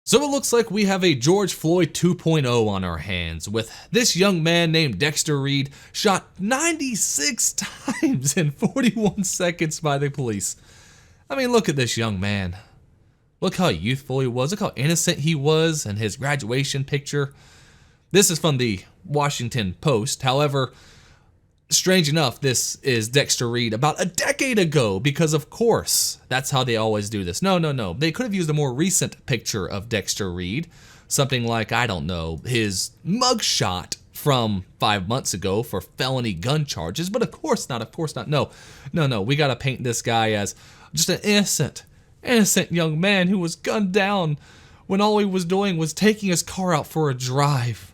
So it looks like we have a George Floyd 2.0 on our hands, with this young man named Dexter Reed shot 96 times in 41 seconds by the police. I mean, look at this young man. Look how youthful he was. Look how innocent he was in his graduation picture. This is from the Washington Post. However, strange enough, this is Dexter Reed about a decade ago, because of course, that's how they always do this. No. They could have used a more recent picture of Dexter Reed. Something like, I don't know, his mugshot from 5 months ago for felony gun charges. But of course not. No. We got to paint this guy as just an innocent young man who was gunned down when all he was doing was taking his car out for a drive.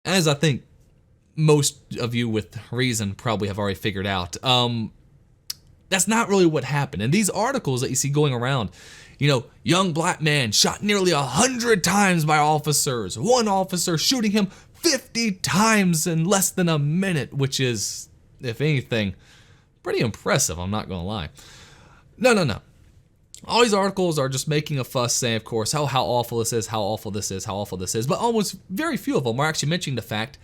As I think most of you with reason probably have already figured out, that's not really what happened. And these articles that you see going around, young black man shot nearly 100 times by officers, one officer shooting him 50 times in less than a minute, which is, if anything, pretty impressive, I'm not gonna lie. No. All these articles are just making a fuss, saying, of course, how awful this is, how awful this is, but almost very few of them are actually mentioning the fact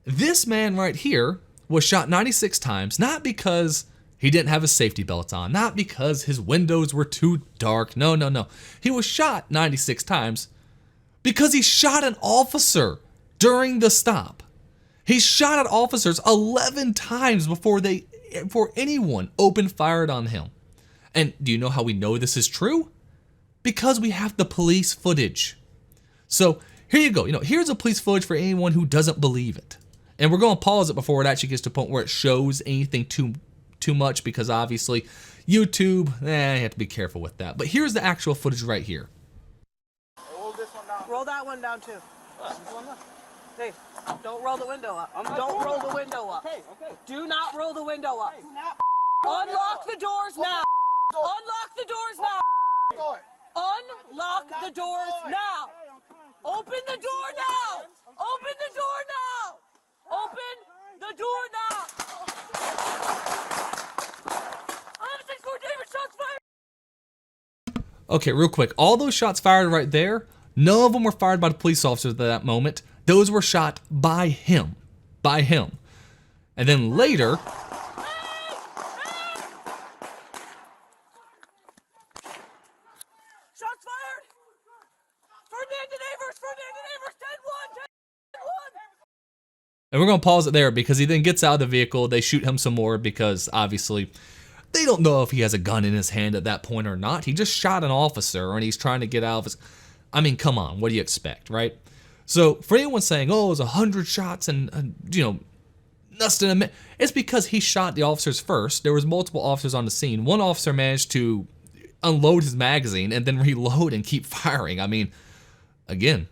this man right here was shot 96 times, not because he didn't have his safety belts on, not because his windows were too dark. No. He was shot 96 times because he shot an officer during the stop. He shot at officers 11 times before anyone opened fire on him. And do you know how we know this is true? Because we have the police footage. So here you go. Here's a police footage for anyone who doesn't believe it. And we're going to pause it before it actually gets to a point where it shows anything too much, because obviously YouTube, you have to be careful with that. But here's the actual footage right here. Roll this one down. Roll that one down too. Hey, don't roll the window up. Don't roll the window up. Okay. Do not roll the window up. Unlock the doors now. Unlock the doors now. Unlock the doors now. Open the door now. Open the door now. Open the door now. 11-6-4, David, shots fired. Okay, real quick. All those shots fired right there, none of them were fired by the police officers at that moment. Those were shot by him. And then later, Shots fired! Ferdinand Neighbors, 10-1! and we're going to pause it there because he then gets out of the vehicle. They shoot him some more because obviously they don't know if he has a gun in his hand at that point or not. He just shot an officer and he's trying to get out of his... I mean, come on, what do you expect, right? So for anyone saying, oh, it was 100 shots and less than a minute, it's because he shot the officers first. There was multiple officers on the scene. One officer managed to unload his magazine and then reload and keep firing. I mean, again,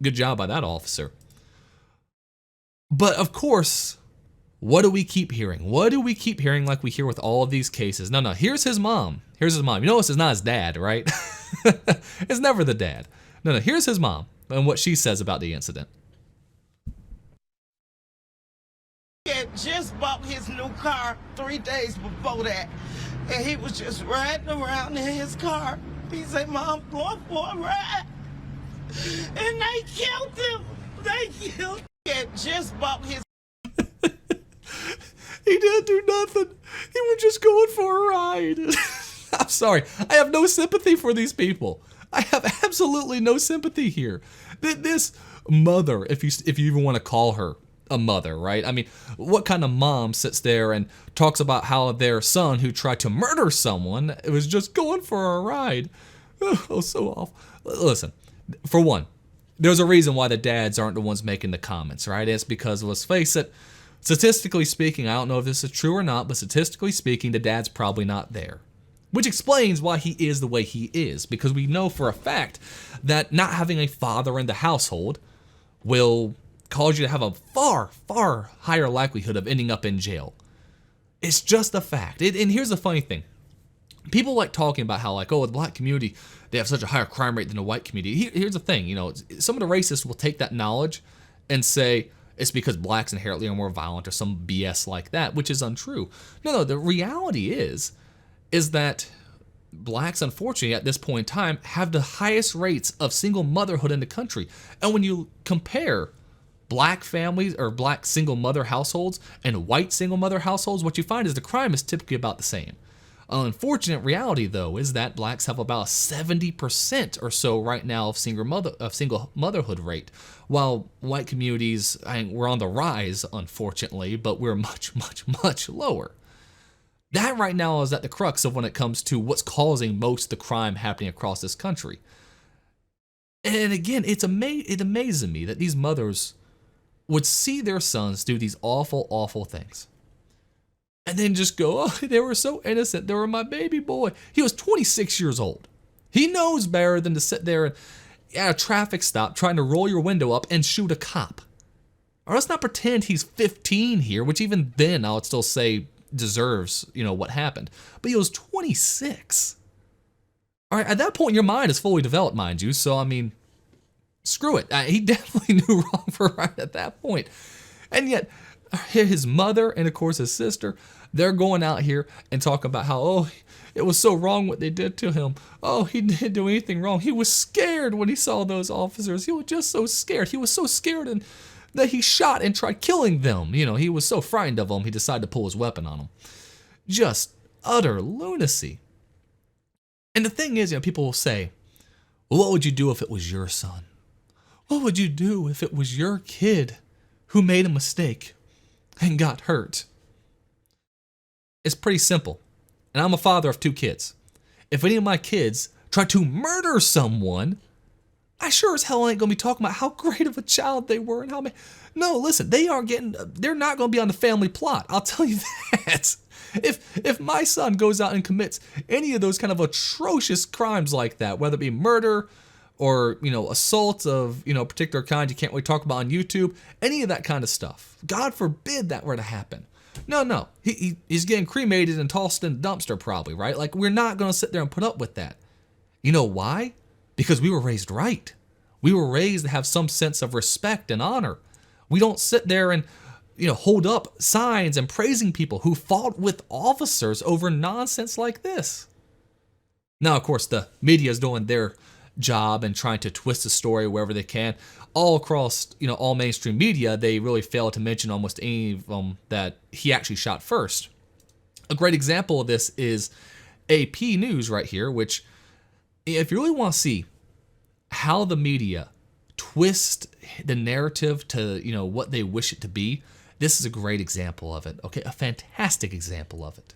good job by that officer. But of course, what do we keep hearing? What do we keep hearing like we hear with all of these cases? No, here's his mom. You notice it's not his dad, right? It's never the dad. No, here's his mom and what she says about the incident. He had just bought his new car 3 days before that, and he was just riding around in his car. He said, Mom, I'm going for a ride. And they killed him. He had just bought his... He didn't do nothing. He was just going for a ride. I'm sorry. I have no sympathy for these people. I have absolutely no sympathy here. This mother, if you even want to call her a mother, right? I mean, what kind of mom sits there and talks about how their son who tried to murder someone was just going for a ride? Oh, so awful. Listen, for one, there's a reason why the dads aren't the ones making the comments, right? It's because, let's face it, statistically speaking, I don't know if this is true or not, but statistically speaking, the dad's probably not there. Which explains why he is the way he is, because we know for a fact that not having a father in the household will cause you to have a far, far higher likelihood of ending up in jail. It's just a fact. And here's the funny thing. People like talking about how, like, oh, the black community, they have such a higher crime rate than the white community. Here's the thing, some of the racists will take that knowledge and say it's because blacks inherently are more violent or some BS like that, which is untrue. No, the reality is that blacks, unfortunately, at this point in time, have the highest rates of single motherhood in the country. And when you compare black families or black single mother households and white single mother households, what you find is the crime is typically about the same. An unfortunate reality, though, is that blacks have about 70% or so right now of single motherhood rate, while white communities, we're on the rise, unfortunately, but we're much, much, much lower. That right now is at the crux of when it comes to what's causing most of the crime happening across this country. And again, it amazes me that these mothers would see their sons do these awful, awful things. And then just go, oh, they were so innocent. They were my baby boy. He was 26 years old. He knows better than to sit there and at a traffic stop trying to roll your window up and shoot a cop. Or let's not pretend he's 15 here, which even then I would still say deserves, what happened. But he was 26. All right, at that point, your mind is fully developed, mind you. So, screw it. He definitely knew wrong from right at that point. And yet, his mother and, of course, his sister, they're going out here and talking about how, oh, it was so wrong what they did to him. Oh, he didn't do anything wrong. He was scared when he saw those officers. He was just so scared. He was so scared that he shot and tried killing them. He was so frightened of them, he decided to pull his weapon on them. Just utter lunacy. And the thing is, people will say, well, what would you do if it was your son? What would you do if it was your kid who made a mistake and got hurt? It's pretty simple. And I'm a father of 2 kids. If any of my kids try to murder someone, I sure as hell ain't going to be talking about how great of a child they were and how many. No, listen, they're not going to be on the family plot. I'll tell you that. If my son goes out and commits any of those kind of atrocious crimes like that, whether it be murder or, assault of, a particular kind you can't really talk about on YouTube, any of that kind of stuff, God forbid that were to happen. No, he's getting cremated and tossed in the dumpster probably, right? Like, we're not going to sit there and put up with that. You know why? Because we were raised right. We were raised to have some sense of respect and honor. We don't sit there and, hold up signs and praising people who fought with officers over nonsense like this. Now, of course, the media is doing their job and trying to twist the story wherever they can. All across, all mainstream media, they really fail to mention almost any of them that he actually shot first. A great example of this is AP News right here, which, if you really want to see how the media twist the narrative to, what they wish it to be, this is a great example of it. Okay, a fantastic example of it.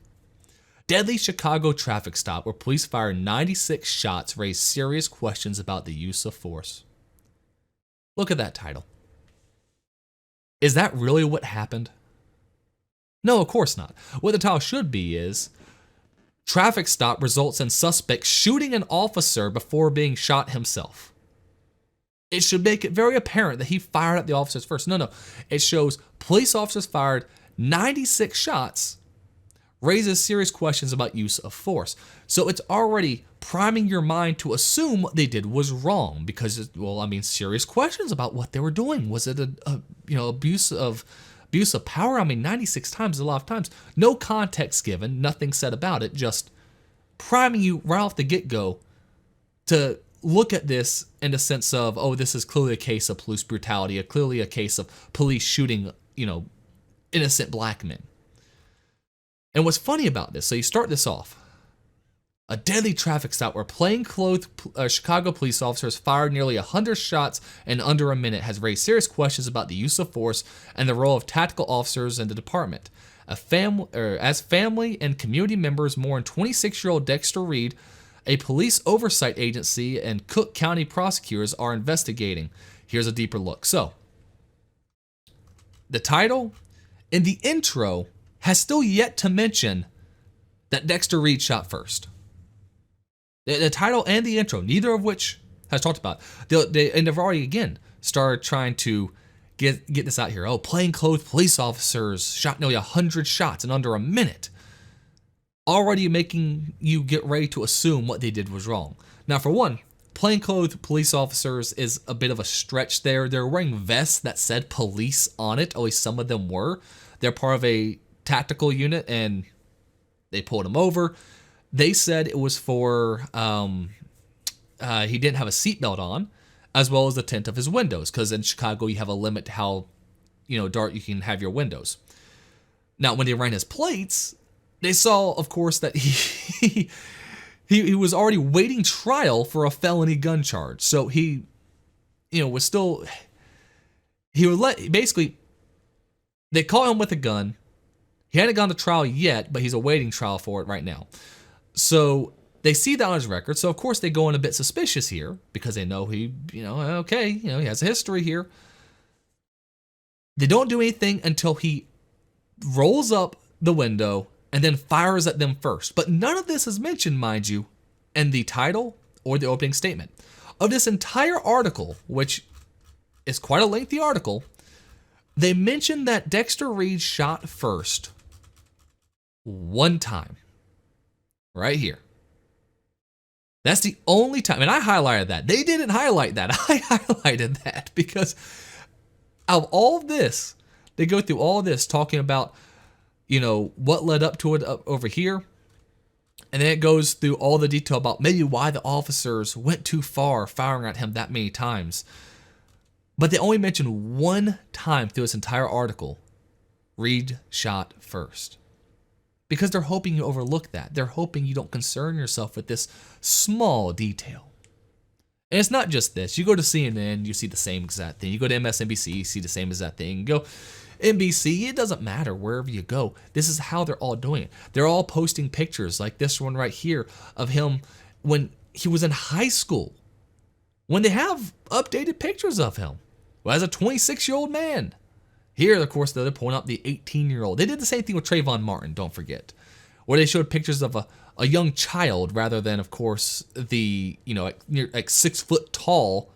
Deadly Chicago traffic stop where police fired 96 shots raised serious questions about the use of force. Look at that title. Is that really what happened? No, of course not. What the title should be is, traffic stop results in suspect shooting an officer before being shot himself. It should make it very apparent that he fired at the officers first. No. It shows police officers fired 96 shots, raises serious questions about use of force. So it's already priming your mind to assume what they did was wrong because, serious questions about what they were doing. Was it abuse of power? 96 times is a lot of times. No context given, nothing said about it, just priming you right off the get-go to look at this in the sense of, oh, this is clearly a case of police brutality, clearly a case of police shooting, innocent black men. And what's funny about this, so you start this off, a deadly traffic stop where plainclothes Chicago police officers fired nearly 100 shots in under a minute has raised serious questions about the use of force and the role of tactical officers in the department. As family and community members mourn 26-year-old Dexter Reed, a police oversight agency and Cook County prosecutors are investigating. Here's a deeper look. So, the title and the intro has still yet to mention that Dexter Reed shot first. The title and the intro, neither of which has talked about. They've already, again, started trying to get this out here. Oh, plainclothes police officers shot nearly 100 shots in under a minute. Already making you get ready to assume what they did was wrong. Now, for one, plainclothes police officers is a bit of a stretch there. They're wearing vests that said police on it, at least some of them were. They're part of a tactical unit, and they pulled them over. They said it was for he didn't have a seatbelt on, as well as the tint of his windows, because in Chicago you have a limit to how dark you can have your windows. Now, when they ran his plates, they saw, of course, that he was already waiting trial for a felony gun charge. So he was still, basically, they caught him with a gun. He hadn't gone to trial yet, but he's awaiting trial for it right now. So they see that on his record. So of course they go in a bit suspicious here because they know he has a history here. They don't do anything until he rolls up the window and then fires at them first. But none of this is mentioned, mind you, in the title or the opening statement of this entire article, which is quite a lengthy article. They mention that Dexter Reed shot first one time, right here. That's the only time, and I highlighted that. They didn't highlight that. I highlighted that because of all this, they go through all this talking about, what led up to it up over here. And then it goes through all the detail about maybe why the officers went too far firing at him that many times. But they only mention one time through this entire article, Reed shot first. Because they're hoping you overlook that. They're hoping you don't concern yourself with this small detail. And it's not just this. You go to CNN, you see the same exact thing. You go to MSNBC, you see the same exact thing. You go NBC, it doesn't matter wherever you go. This is how they're all doing it. They're all posting pictures like this one right here of him when he was in high school. When they have updated pictures of him as a 26-year-old man. Here, of course, they're pointing out the 18-year-old. They did the same thing with Trayvon Martin, don't forget. Where they showed pictures of a young child rather than, of course, the, like 6 foot tall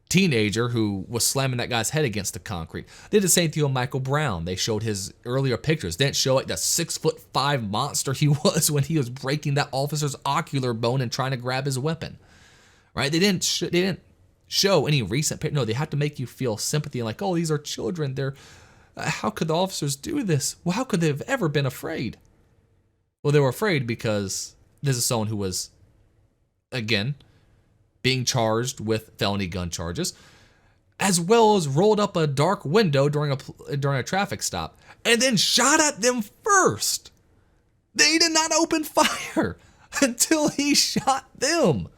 teenager who was slamming that guy's head against the concrete. They did the same thing with Michael Brown. They showed his earlier pictures. They didn't show like the 6'5" monster he was when he was breaking that officer's ocular bone and trying to grab his weapon. Right? They didn't show any recent picture. No, they have to make you feel sympathy and like, oh, these are children. They're how could the officers do this? Well, how could they have ever been afraid? Well, they were afraid because this is someone who was, again, being charged with felony gun charges, as well as rolled up a dark window during a traffic stop and then shot at them first. They did not open fire until he shot them.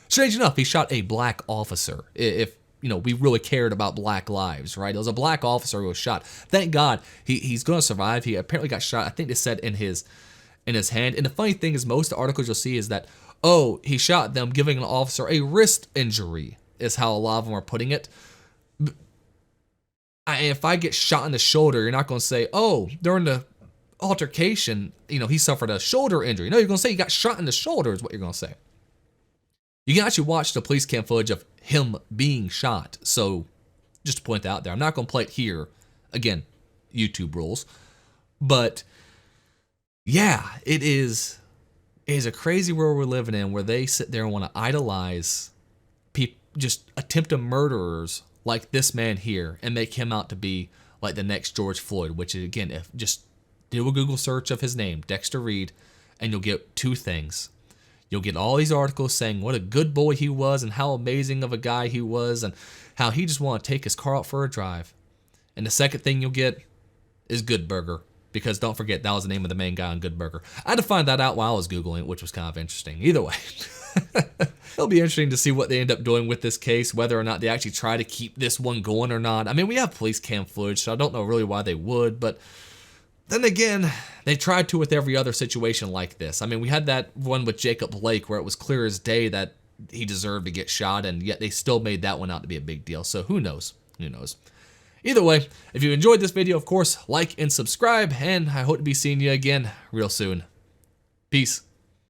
Strange enough, he shot a black officer. If we really cared about black lives, right? It was a black officer who was shot. Thank God he's going to survive. He apparently got shot. I think they said in his hand. And the funny thing is, most of the articles you'll see is that, oh, he shot them, giving an officer a wrist injury, is how a lot of them are putting it. If I get shot in the shoulder, you're not going to say, oh, during the altercation, he suffered a shoulder injury. No, you're going to say he got shot in the shoulder is what you're going to say. You can actually watch the police cam footage of him being shot. So just to point that out there, I'm not going to play it here. Again, YouTube rules. But yeah, it is a crazy world we're living in where they sit there and want to idolize just attempted murderers like this man here and make him out to be like the next George Floyd, which is, again, if just do a Google search of his name, Dexter Reed, and you'll get two things. You'll get all these articles saying what a good boy he was and how amazing of a guy he was and how he just wanted to take his car out for a drive. And the second thing you'll get is Good Burger, because don't forget, that was the name of the main guy on Good Burger. I had to find that out while I was Googling it, which was kind of interesting. Either way, it'll be interesting to see what they end up doing with this case, whether or not they actually try to keep this one going or not. I mean, we have police cam footage, so I don't know really why they would, but then again, they tried to with every other situation like this. I mean, we had that one with Jacob Blake where it was clear as day that he deserved to get shot, and yet they still made that one out to be a big deal. So who knows? Who knows? Either way, if you enjoyed this video, of course, like and subscribe, and I hope to be seeing you again real soon. Peace.